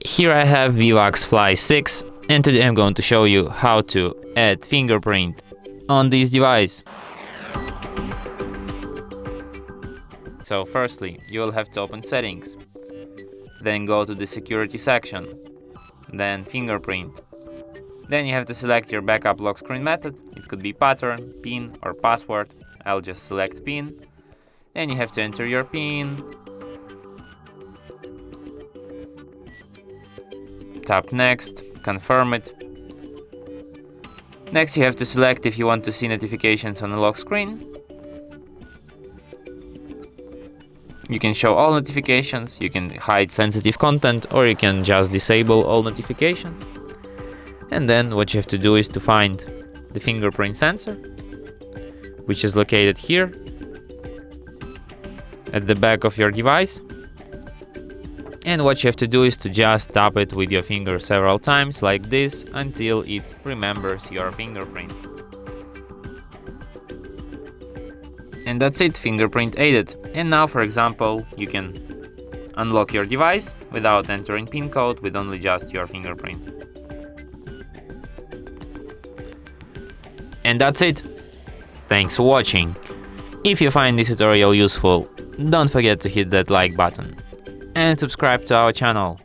Here I have VIVAX Fly 6, and today I'm going to show you how to add fingerprint on this device. So firstly, you will have to open settings, then go to the security section, then fingerprint. Then you have to select your backup lock screen method. It could be pattern, PIN or password. I'll just select PIN. Then you have to enter your PIN. Tap next, confirm it. Next you have to select if you want to see notifications on the lock screen. You can show all notifications, you can hide sensitive content, or you can just disable all notifications. And then what you have to do is to find the fingerprint sensor, which is located here at the back of your device. And what you have to do is to just tap it with your finger several times like this until it remembers your fingerprint. And that's it, fingerprint added. And now, for example, you can unlock your device without entering PIN code with only just your fingerprint. And that's it. Thanks for watching. If you find this tutorial useful, don't forget to hit that like button and subscribe to our channel.